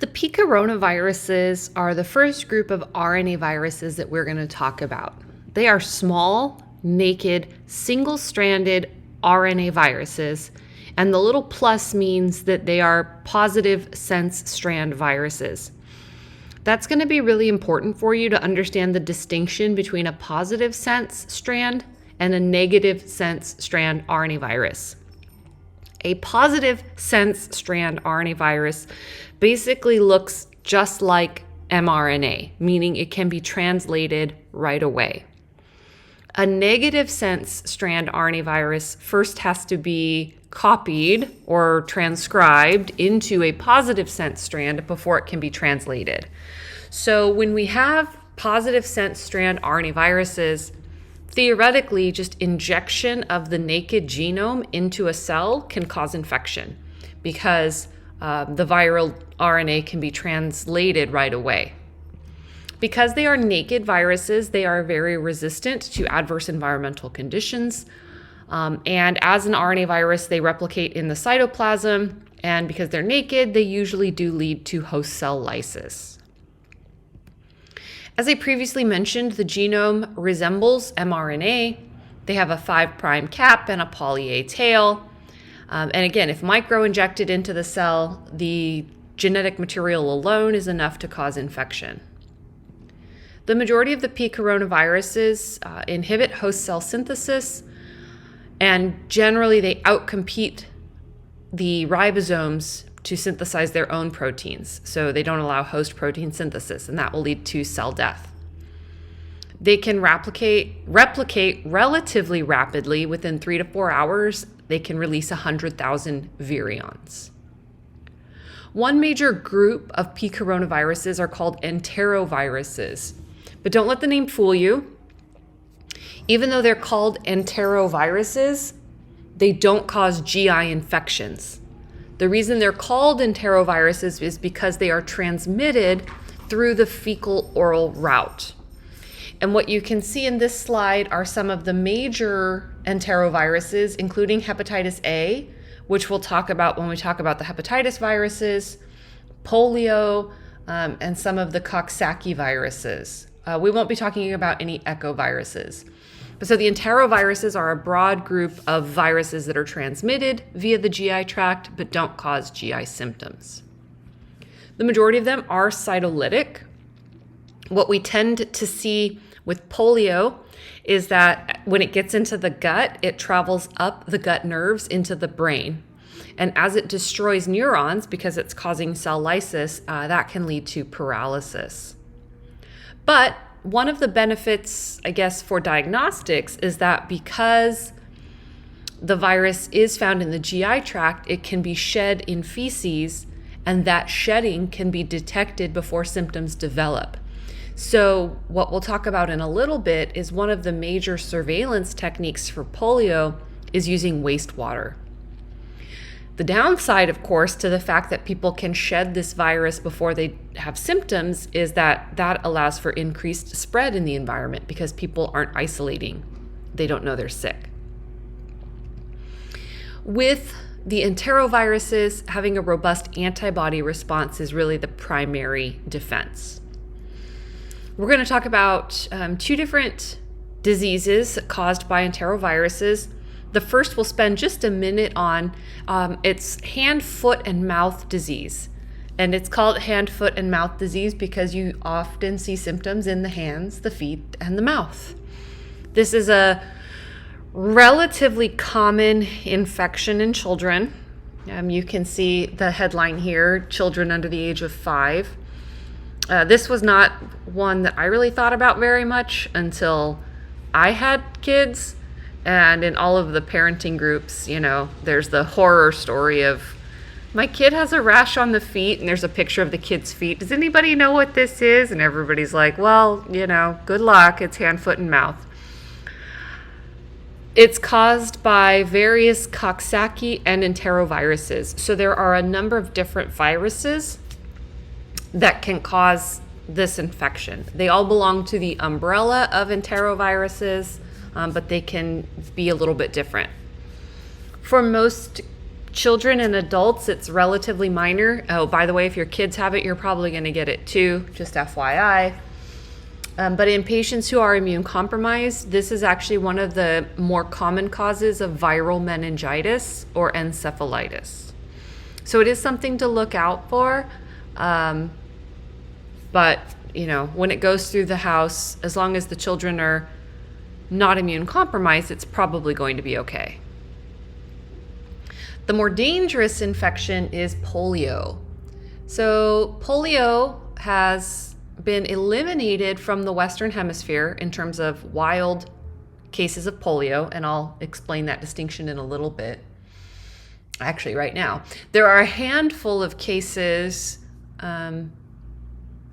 The Picoronaviruses are the first group of RNA viruses that we're going to talk about. They are small, naked, single-stranded RNA viruses, and the little plus means that they are positive sense strand viruses. That's going to be really important for you to understand the distinction between a positive sense strand and a negative sense strand RNA virus. A positive sense strand RNA virus basically looks just like mRNA, meaning it can be translated right away. A negative sense strand RNA virus first has to be copied or transcribed into a positive sense strand before it can be translated. So when we have positive sense strand RNA viruses, theoretically, just injection of the naked genome into a cell can cause infection because the viral RNA can be translated right away. Because they are naked viruses, they are very resistant to adverse environmental conditions. And as an RNA virus, they replicate in the cytoplasm. And because they're naked, they usually do lead to host cell lysis. As I previously mentioned, the genome resembles mRNA. They have a 5' cap and a poly A tail. And again, if micro-injected into the cell, the genetic material alone is enough to cause infection. The majority of the Picoronaviruses inhibit host cell synthesis, and generally they outcompete the ribosomes to synthesize their own proteins. So they don't allow host protein synthesis, and that will lead to cell death. They can replicate relatively rapidly. Within 3 to 4 hours, they can release 100,000 virions. One major group of Picoronaviruses are called Enteroviruses. But don't let the name fool you. Even though they're called Enteroviruses, they don't cause GI infections. The reason they're called Enteroviruses is because they are transmitted through the fecal-oral route. And what you can see in this slide are some of the major enteroviruses, including hepatitis A, which we'll talk about when we talk about the hepatitis viruses, polio, and some of the Coxsackie viruses. We won't be talking about any echoviruses. So the enteroviruses are a broad group of viruses that are transmitted via the GI tract but don't cause GI symptoms. The majority of them are cytolytic. What we tend to see with polio is that when it gets into the gut, it travels up the gut nerves into the brain. And as it destroys neurons, because it's causing cell lysis, that can lead to paralysis. But one of the benefits, I guess, for diagnostics is that because the virus is found in the GI tract, it can be shed in feces, and that shedding can be detected before symptoms develop. So what we'll talk about in a little bit is one of the major surveillance techniques for polio is using wastewater. The downside, of course, to the fact that people can shed this virus before they have symptoms is that that allows for increased spread in the environment because people aren't isolating. They don't know they're sick. With the enteroviruses, having a robust antibody response is really the primary defense. We're going to talk about 2 different diseases caused by enteroviruses. The first we'll spend just a minute on. It's hand, foot, and mouth disease. And it's called hand, foot, and mouth disease because you often see symptoms in the hands, the feet, and the mouth. This is a relatively common infection in children. You can see the headline here, children under the age of 5. This was not one that I really thought about very much until I had kids. And in all of the parenting groups, there's the horror story of my kid has a rash on the feet, and there's a picture of the kid's feet. Does anybody know what this is? And everybody's like, well, good luck. It's hand, foot, and mouth. It's caused by various Coxsackie and enteroviruses. So there are a number of different viruses that can cause this infection. They all belong to the umbrella of enteroviruses, but they can be a little bit different. For most Children and adults, it's relatively minor. Oh, by the way, if your kids have it, you're probably going to get it too, just FYI. But in patients who are immune compromised, this is actually one of the more common causes of viral meningitis or encephalitis. So it is something to look out for. But, when it goes through the house, as long as the children are not immune compromised, it's probably going to be okay. The more dangerous infection is polio. So polio has been eliminated from the Western Hemisphere in terms of wild cases of polio, and I'll explain that distinction in a little bit. Actually, right now. There are a handful of cases, there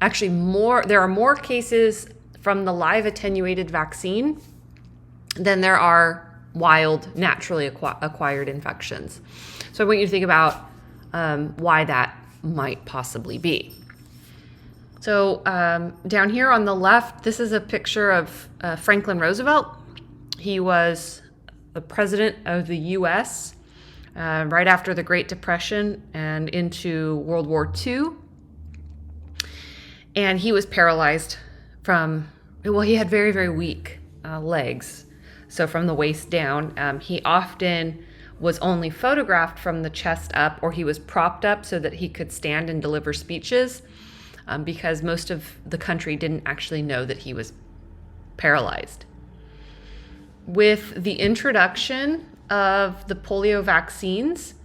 are more cases from the live attenuated vaccine than there are wild, naturally acquired infections. So I want you to think about why that might possibly be. So down here on the left, this is a picture of Franklin Roosevelt. He was the president of the U.S. Right after the Great Depression and into World War II. And he was paralyzed he had very, very weak legs. So from the waist down, he often was only photographed from the chest up, or he was propped up so that he could stand and deliver speeches, because most of the country didn't actually know that he was paralyzed. With the introduction of the polio vaccines,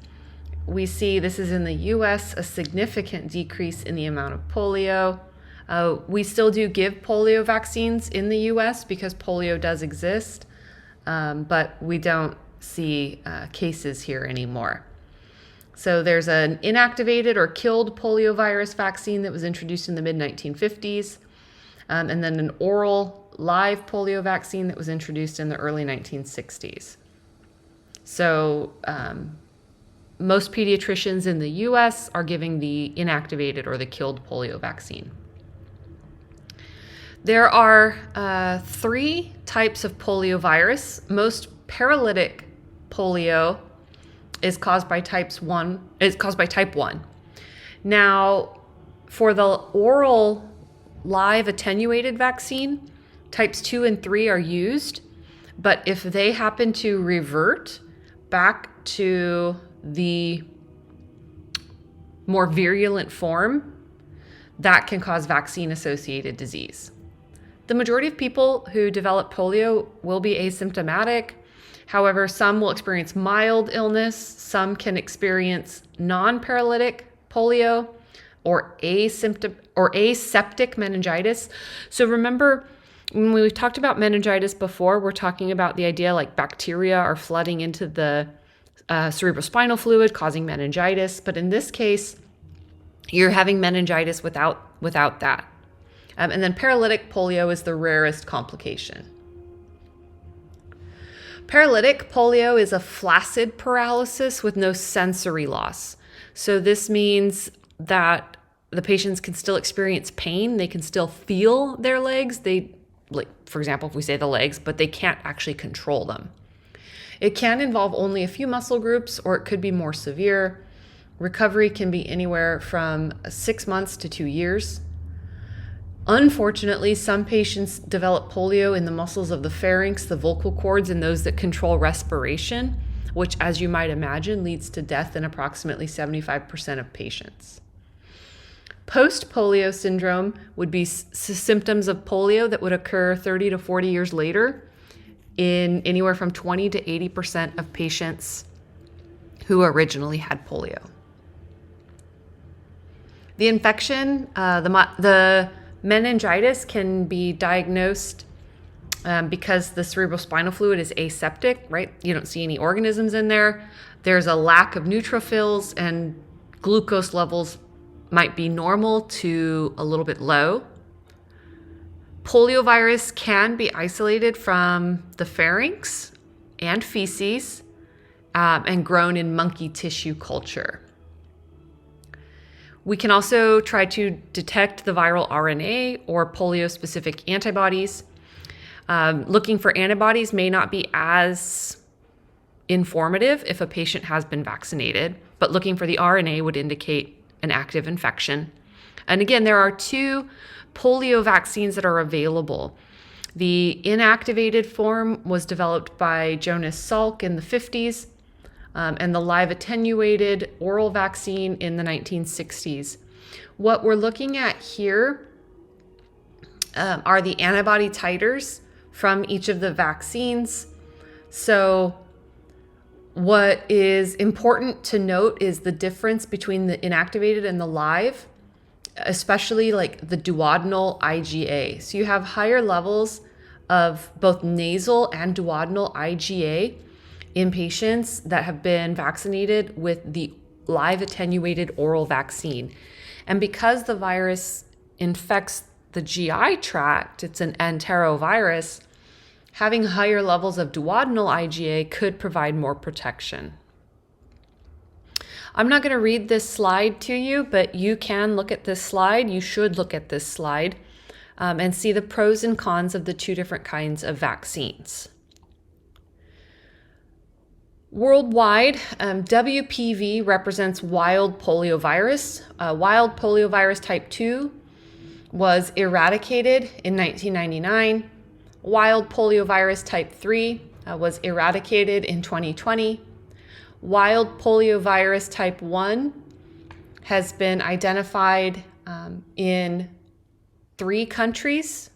we see, this is in the US, a significant decrease in the amount of polio. We still do give polio vaccines in the US because polio does exist. But we don't see cases here anymore. So there's an inactivated or killed poliovirus vaccine that was introduced in the mid-1950s, and then an oral live polio vaccine that was introduced in the early 1960s. So most pediatricians in the US are giving the inactivated or the killed polio vaccine. There are 3 types of poliovirus. Most paralytic polio is caused by type 1. Now, for the oral live attenuated vaccine, types 2 and 3 are used, but if they happen to revert back to the more virulent form, that can cause vaccine-associated disease. The majority of people who develop polio will be asymptomatic. However, some will experience mild illness. Some can experience non-paralytic polio or aseptic meningitis. So remember, when we've talked about meningitis before, we're talking about the idea like bacteria are flooding into the cerebrospinal fluid, causing meningitis. But in this case, you're having meningitis without that. And then paralytic polio is the rarest complication. Paralytic polio is a flaccid paralysis with no sensory loss. So this means that the patients can still experience pain. They can still feel their legs. For example, if we say the legs, but they can't actually control them. It can involve only a few muscle groups, or it could be more severe. Recovery can be anywhere from 6 months to 2 years. Unfortunately, some patients develop polio in the muscles of the pharynx, the vocal cords, and those that control respiration, which, as you might imagine, leads to death in approximately 75% of patients. Post-polio syndrome would be symptoms of polio that would occur 30 to 40 years later in anywhere from 20 to 80% of patients who originally had polio. The infection, the meningitis can be diagnosed because the cerebrospinal fluid is aseptic, right? You don't see any organisms in there. There's a lack of neutrophils, and glucose levels might be normal to a little bit low. Poliovirus can be isolated from the pharynx and feces and grown in monkey tissue culture. We can also try to detect the viral RNA or polio-specific antibodies. Looking for antibodies may not be as informative if a patient has been vaccinated, but looking for the RNA would indicate an active infection. And again, there are 2 polio vaccines that are available. The inactivated form was developed by Jonas Salk in the 50s, and the live attenuated oral vaccine in the 1960s. What we're looking at here are the antibody titers from each of the vaccines. So what is important to note is the difference between the inactivated and the live, especially like the duodenal IgA. So you have higher levels of both nasal and duodenal IgA in patients that have been vaccinated with the live attenuated oral vaccine. And because the virus infects the GI tract, it's an enterovirus, having higher levels of duodenal IgA could provide more protection. I'm not going to read this slide to you, but you can look at this slide. You should look at this slide and see the pros and cons of the 2 different kinds of vaccines. Worldwide, WPV represents wild poliovirus. Wild poliovirus type 2 was eradicated in 1999. Wild poliovirus type 3 was eradicated in 2020. Wild poliovirus type 1 has been identified in 3 countries: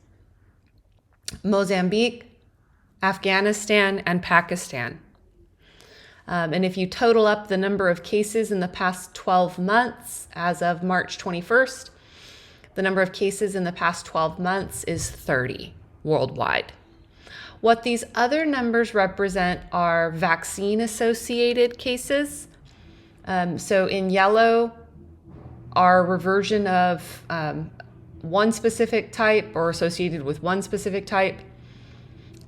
Mozambique, Afghanistan, and Pakistan. And if you total up the number of cases in the past 12 months, as of March 21st, the number of cases in the past 12 months is 30 worldwide. What these other numbers represent are vaccine-associated cases. So in yellow are reversion of one specific type or associated with one specific type.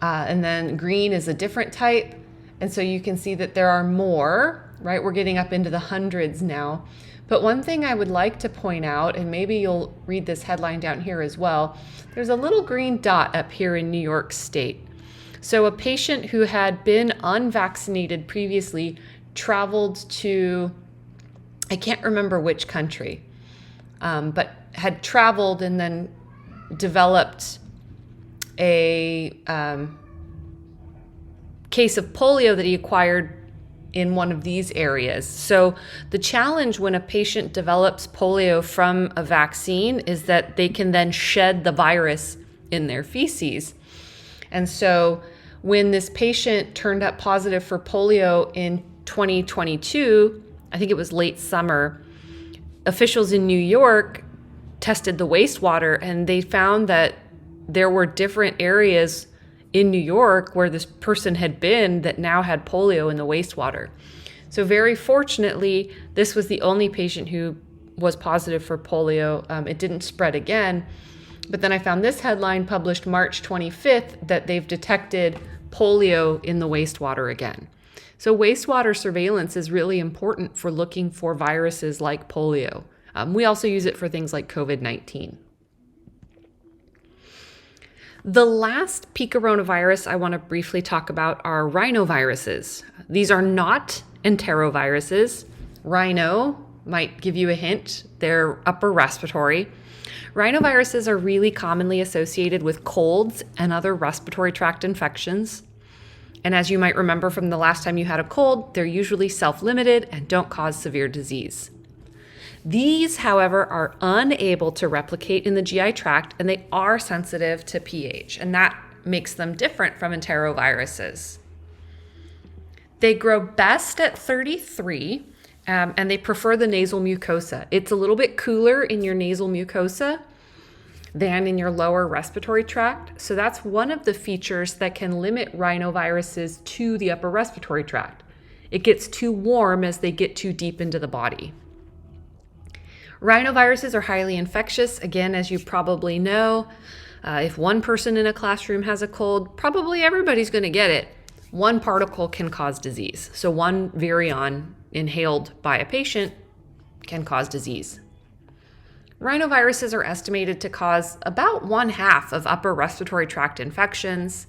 And then green is a different type. And so you can see that there are more, right? We're getting up into the hundreds now. But one thing I would like to point out, and maybe you'll read this headline down here as well, there's a little green dot up here in New York State. So a patient who had been unvaccinated previously traveled to, I can't remember which country, but had traveled and then developed a case of polio that he acquired in one of these areas. So the challenge when a patient develops polio from a vaccine is that they can then shed the virus in their feces. And so when this patient turned up positive for polio in 2022, I think it was late summer, officials in New York tested the wastewater and they found that there were different areas in New York where this person had been that now had polio in the wastewater. So very fortunately, this was the only patient who was positive for polio. It didn't spread again. But then I found this headline published March 25th that they've detected polio in the wastewater again. So wastewater surveillance is really important for looking for viruses like polio. We also use it for things like COVID-19. The last Picoronavirus I want to briefly talk about are Rhinoviruses. These are not Enteroviruses. Rhino might give you a hint. They're upper respiratory. Rhinoviruses are really commonly associated with colds and other respiratory tract infections. And as you might remember from the last time you had a cold, they're usually self-limited and don't cause severe disease. These, however, are unable to replicate in the GI tract, and they are sensitive to pH, and that makes them different from enteroviruses. They grow best at 33, and they prefer the nasal mucosa. It's a little bit cooler in your nasal mucosa than in your lower respiratory tract, so that's one of the features that can limit rhinoviruses to the upper respiratory tract. It gets too warm as they get too deep into the body. Rhinoviruses are highly infectious. Again, as you probably know, if one person in a classroom has a cold, probably everybody's going to get it. One particle can cause disease. So one virion inhaled by a patient can cause disease. Rhinoviruses are estimated to cause about 1/2 of upper respiratory tract infections.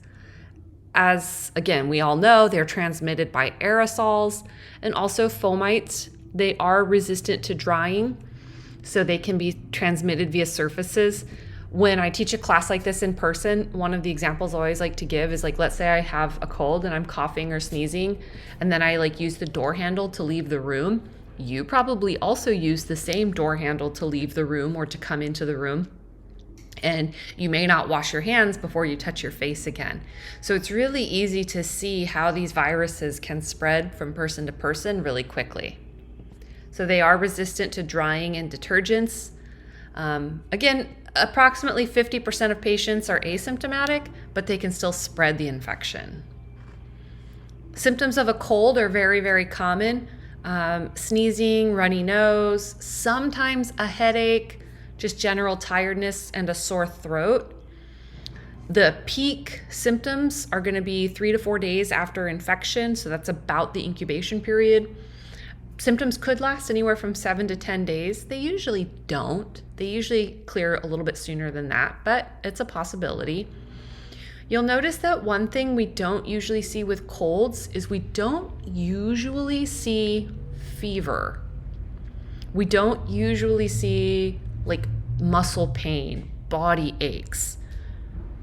As again, we all know, they're transmitted by aerosols, and also fomites. They are resistant to drying, so they can be transmitted via surfaces. When I teach a class like this in person, one of the examples I always like to give is like, let's say I have a cold and I'm coughing or sneezing, and then I like use the door handle to leave the room. You probably also use the same door handle to leave the room or to come into the room. And you may not wash your hands before you touch your face again. So it's really easy to see how these viruses can spread from person to person really quickly. So they are resistant to drying and detergents. Again, approximately 50% of patients are asymptomatic, but they can still spread the infection. Symptoms of a cold are very, very common. Sneezing, runny nose, sometimes a headache, just general tiredness and a sore throat. The peak symptoms are going to be 3 to 4 days after infection, so that's about the incubation period. Symptoms could last anywhere from 7 to 10 days. They usually don't. They usually clear a little bit sooner than that, but it's a possibility. You'll notice that one thing we don't usually see with colds is we don't usually see fever. We don't usually see like muscle pain, body aches,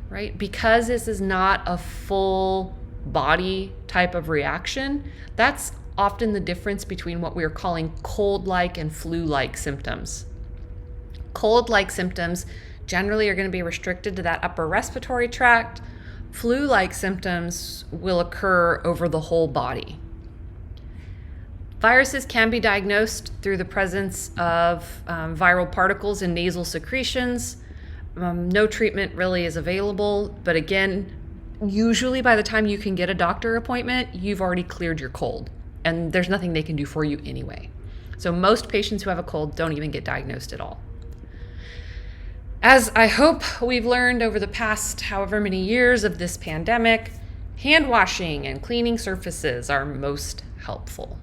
right? Because this is not a full body type of reaction, that's often the difference between what we're calling cold-like and flu-like symptoms. Cold-like symptoms generally are going to be restricted to that upper respiratory tract. Flu-like symptoms will occur over the whole body. Viruses can be diagnosed through the presence of viral particles in nasal secretions. No treatment really is available, but again, usually by the time you can get a doctor appointment, you've already cleared your cold, and there's nothing they can do for you anyway. So most patients who have a cold don't even get diagnosed at all. As I hope we've learned over the past however many years of this pandemic, hand washing and cleaning surfaces are most helpful.